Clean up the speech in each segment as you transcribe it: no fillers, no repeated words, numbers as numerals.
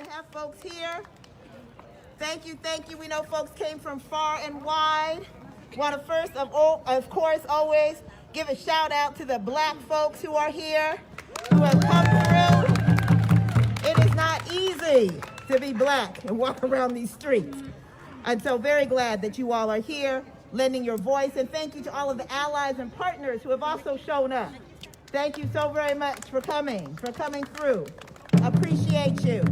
to have folks here. Thank you. We know folks came from far and wide. Want to first of course, always give a shout out to the Black folks who are here, who have come through. It is not easy to be Black and walk around these streets. And so very glad that you all are here, lending your voice. And thank you to all of the allies and partners who have also shown up. Thank you so very much for coming through. Appreciate you.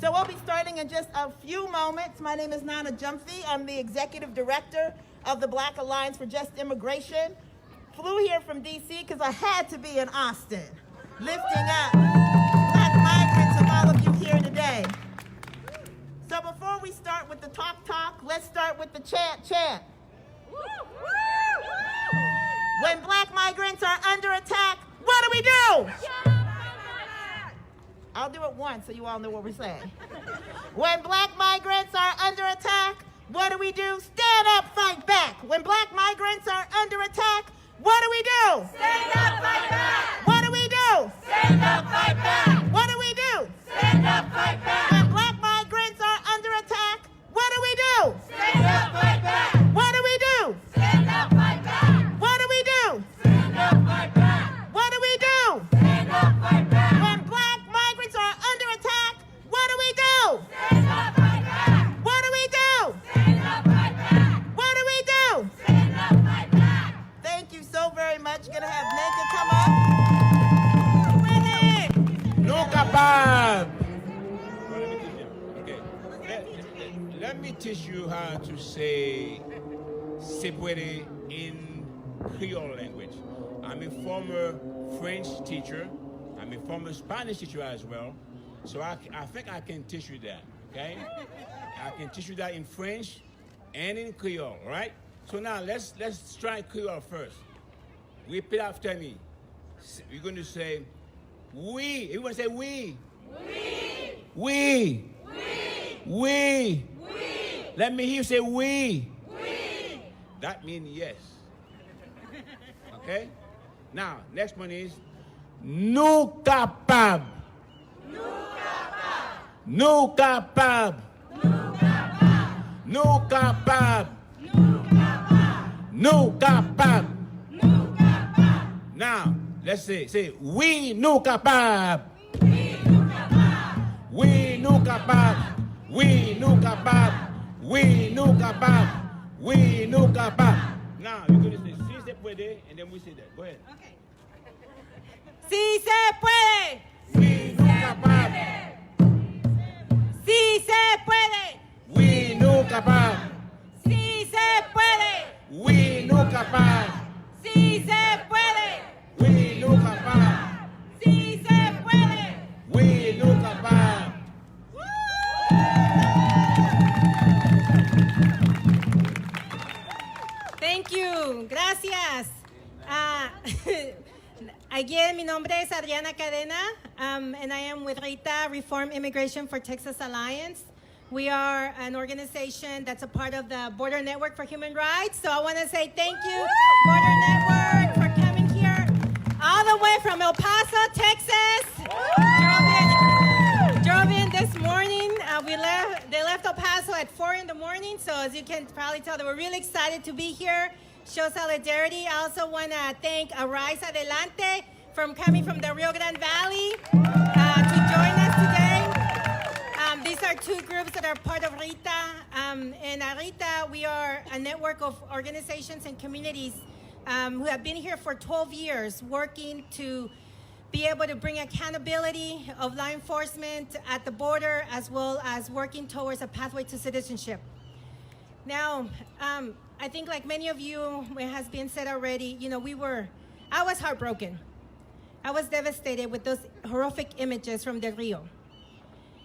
So we'll be starting in just a few moments. My name is Nana Jumphy. I'm the Executive Director of the Black Alliance for Just Immigration. Flew here from DC because I had to be in Austin, lifting up Black migrants of all of you here today. So before we start with the talk, let's start with the chant. When Black migrants are under attack, what do we do? I'll do it once so you all know what we're saying. When Black migrants are under attack, what do we do? Stand up, fight back. When Black migrants are under attack, what do we do? Stand up, fight back. What do we do? Stand up, fight back. What do we do? Stand up, fight back. When Black migrants are under attack, what do we do? Stand up, fight back. What do we do? Stand up, fight back. What do we do? Stand up, fight back. What do we do? Stand up, fight back. When Black migrants are under attack, what do we do? Stand up, fight back. What do we do? Stand up, fight back. What do we do? Stand up, fight back. Thank you so very much. Gonna have Neka come up. Winnie! No capab. Okay. Let me teach you how to say "se puede" in Creole language. I'm a former French teacher. I'm a former Spanish teacher as well. So I think I can teach you that, okay? I can teach you that in French and in Creole, all right? So now let's try Creole first. Repeat after me. We're going to say, we. You want to say we? We. We. Let me hear you say we. That means yes. Okay? Now, next one is nous capable. Nous capable. Nous capable. Nous capable. Now, let's say we nous capable. We nous capable. We nous capable. We nous capable. We nous capable. Now, you're going to say si se puede, and then we say that. Go ahead. Okay. Si se puede. We nous capable. Si se puede. We nous capable. Si se puede. We nous capable. Si se puede. We nous capable. Si se puede. We nous capable. Thank you. Gracias. Again, mi nombre es Adriana Cadena, and I am with RITA, Reform Immigration for Texas Alliance. We are an organization that's a part of the Border Network for Human Rights. So I want to say thank you, Border Network, for coming here all the way from El Paso, Texas. Drove in this morning. They left El Paso at 4 in the morning. So as you can probably tell, they were really excited to be here, show solidarity. I also want to thank Arise Adelante from coming from the Rio Grande Valley to join us today. These are two groups that are part of RITA. And at RITA, we are a network of organizations and communities who have been here for 12 years working to be able to bring accountability of law enforcement at the border, as well as working towards a pathway to citizenship. Now, I think like many of you, it has been said already, I was heartbroken. I was devastated with those horrific images from Del Rio.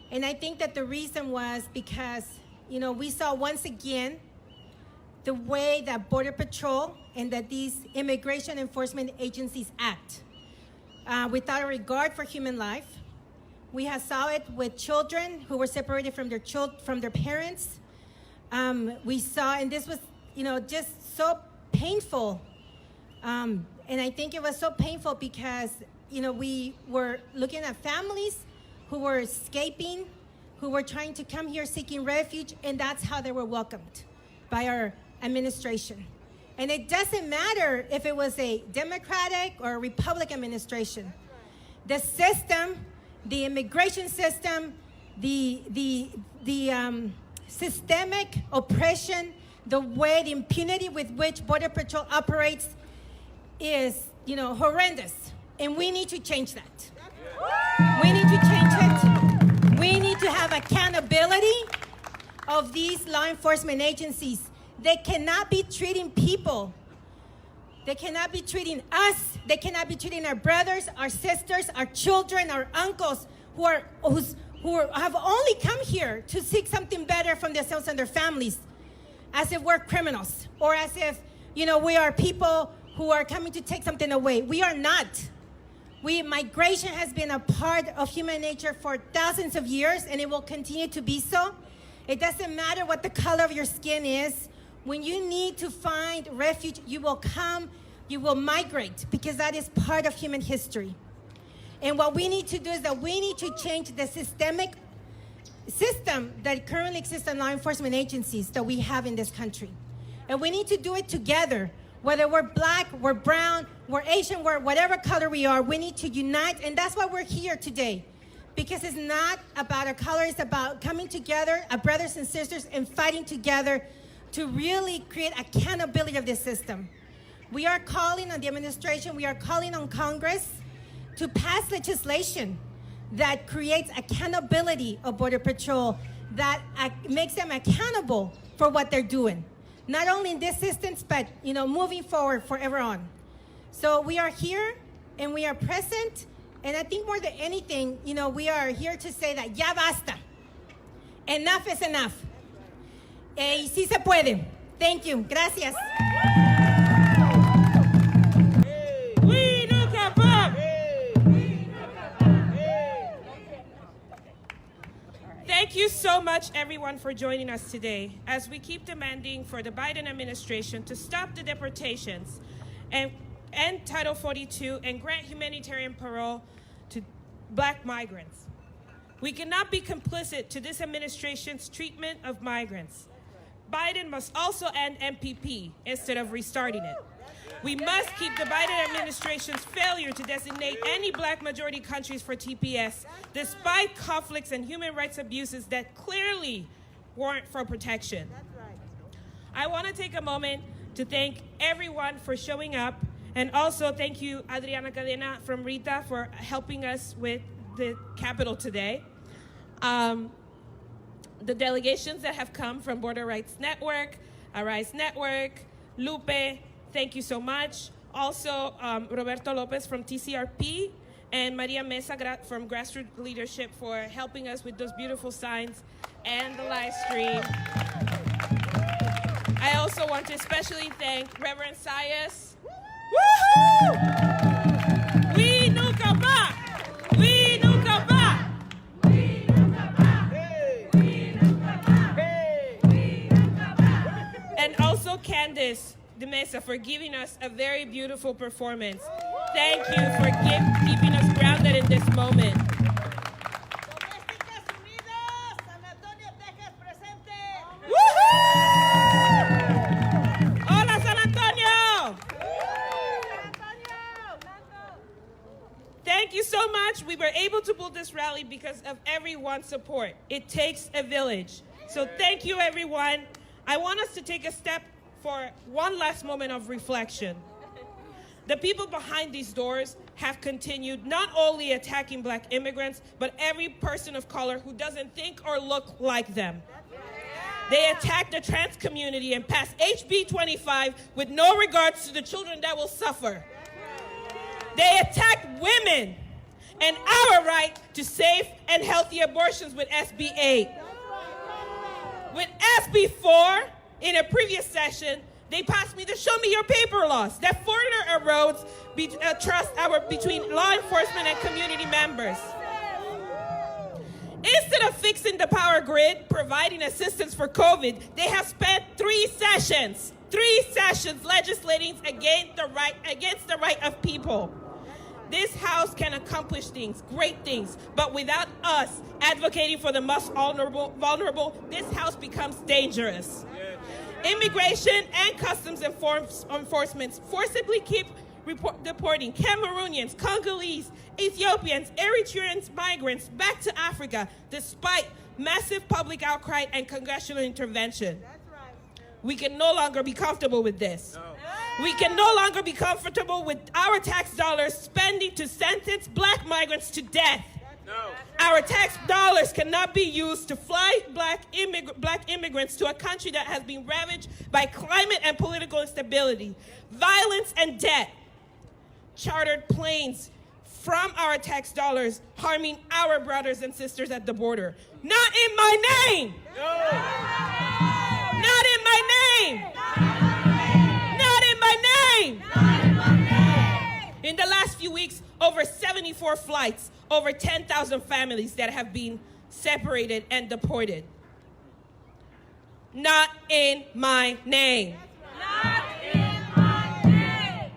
And I think that the reason was because, we saw once again the way that Border Patrol and that these immigration enforcement agencies act without a regard for human life. We have saw it with children who were separated from their parents. We saw, and this was, just so painful. And I think it was so painful because, we were looking at families who who were escaping, who were trying to come here seeking refuge, and that's how they were welcomed by our administration. And it doesn't matter if it was a Democratic or a Republican administration. The system, the immigration system, the systemic oppression, the way, the impunity with which Border Patrol operates is, horrendous. And we need to change that. We need to change it. We need to have accountability of these law enforcement agencies. They cannot be treating people. They cannot be treating us. They cannot be treating our brothers, our sisters, our children, our uncles who have only come here to seek something better from themselves and their families, as if we're criminals, or as if, we are people who are coming to take something away. We are not. Migration has been a part of human nature for thousands of years, and it will continue to be so. It doesn't matter what the color of your skin is. When you need to find refuge, you will come, you will migrate, because that is part of human history. And what we need to do is that we need to change the systemic system that currently exists in law enforcement agencies that we have in this country. And we need to do it together. Whether we're black, we're brown, we're Asian, we're whatever color we are, we need to unite. And that's why we're here today. Because it's not about a color, it's about coming together, our brothers and sisters, and fighting together to really create accountability of this system. We are calling on the administration, we are calling on Congress to pass legislation that creates accountability of Border Patrol, that makes them accountable for what they're doing. Not only in this instance, but moving forward forever on. So we are here and we are present, and I think more than anything, we are here to say that ya basta. Enough is enough. Y sí se puede. Thank you. Gracias. Thank you so much, everyone, for joining us today as we keep demanding for the Biden administration to stop the deportations and end Title 42 and grant humanitarian parole to black migrants. We cannot be complicit to this administration's treatment of migrants. Biden must also end MPP instead of restarting it. We must keep the Biden administration's failure to designate any black majority countries for TPS, despite conflicts and human rights abuses that clearly warrant for protection. I want to take a moment to thank everyone for showing up, and also thank you, Adriana Cadena from Rita, for helping us with the Capitol today. The delegations that have come from Border Rights Network, Arise Network, Lupe, thank you so much. Also, Roberto Lopez from TCRP and Maria Mesa from Grassroots Leadership for helping us with those beautiful signs and the live stream. I also want to especially thank Reverend Sayas. Woohoo! We nunca más! We nunca más! We nunca más! We nunca más! We nunca más! And also Candace de Mesa for giving us a very beautiful performance. Thank you for keeping us grounded in this moment. Hola, San Antonio! Thank you so much. We were able to pull this rally because of everyone's support. It takes a village. So thank you, everyone. I want us to take a step for one last moment of reflection. The people behind these doors have continued not only attacking black immigrants, but every person of color who doesn't think or look like them. They attacked the trans community and passed HB 25 with no regards to the children that will suffer. They attacked women and our right to safe and healthy abortions with SB 8. With SB 4, in a previous session, they passed me the Show Me Your Paper laws that further erodes trust between law enforcement and community members. Instead of fixing the power grid, providing assistance for COVID, they have spent 3 sessions legislating against the right of people. This house can accomplish things, great things, but without us advocating for the most vulnerable, this house becomes dangerous. Immigration and customs enforcement forcibly keep deporting Cameroonians, Congolese, Ethiopians, Eritreans, migrants back to Africa despite massive public outcry and congressional intervention. We can no longer be comfortable with this. No. We can no longer be comfortable with our tax dollars spending to sentence black migrants to death. No. Our tax dollars cannot be used to fly black immigrants to a country that has been ravaged by climate and political instability, violence and debt. Chartered planes from our tax dollars harming our brothers and sisters at the border. Not in my name! No. Not in my name! Not in my name! In the last few weeks, over 74 flights, over 10,000 families that have been separated and deported. Not in my name. Not in my name.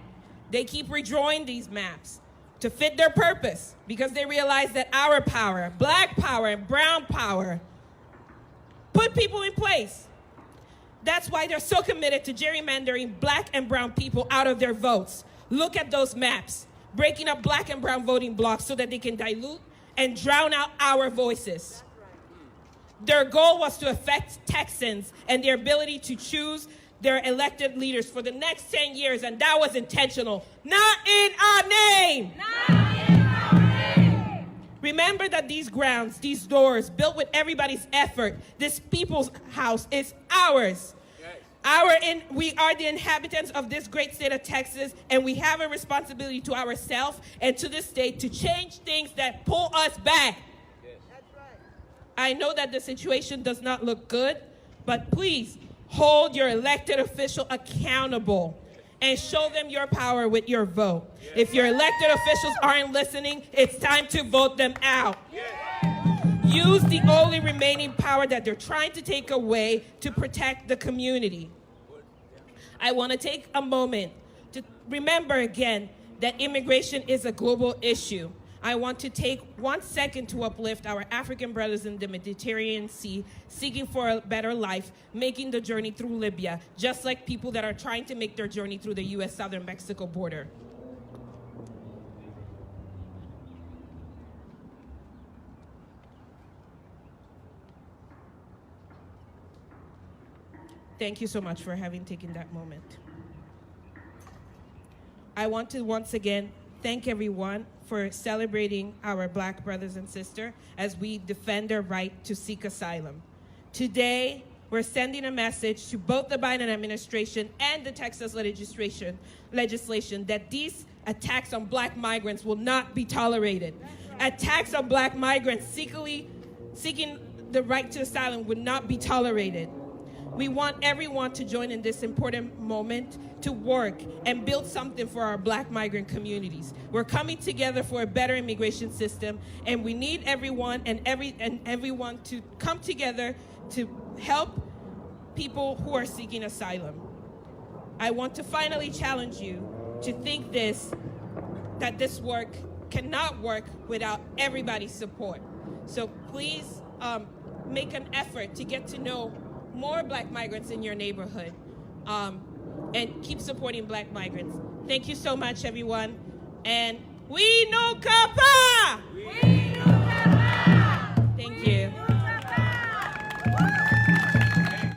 They keep redrawing these maps to fit their purpose because they realize that our power, black power and brown power, put people in place. That's why they're so committed to gerrymandering black and brown people out of their votes. Look at those maps, breaking up black and brown voting blocks so that they can dilute and drown out our voices. Their goal was to affect Texans and their ability to choose their elected leaders for the next 10 years, and that was intentional. Not in our name! Not in our name! Remember that these grounds, these doors, built with everybody's effort, this people's house is ours. We are the inhabitants of this great state of Texas, and we have a responsibility to ourselves and to the state to change things that pull us back. Yes. That's right. I know that the situation does not look good, but please hold your elected official accountable and show them your power with your vote. Yes. If your elected officials aren't listening, it's time to vote them out. Yes. Use the only remaining power that they're trying to take away to protect the community. I want to take a moment to remember again that immigration is a global issue. I want to take 1 second to uplift our African brothers in the Mediterranean Sea, seeking for a better life, making the journey through Libya, just like people that are trying to make their journey through the U.S. southern Mexico border. Thank you so much for having taken that moment. I want to once again thank everyone for celebrating our black brothers and sisters as we defend their right to seek asylum. Today, we're sending a message to both the Biden administration and the Texas legislation that these attacks on black migrants will not be tolerated. Attacks on black migrants seeking the right to asylum would not be tolerated. We want everyone to join in this important moment to work and build something for our black migrant communities. We're coming together for a better immigration system, and we need everyone and everyone to come together to help people who are seeking asylum. I want to finally challenge you to think that this work cannot work without everybody's support. So please make an effort to get to know more black migrants in your neighborhood, and keep supporting black migrants. Thank you so much, everyone. And we no capa!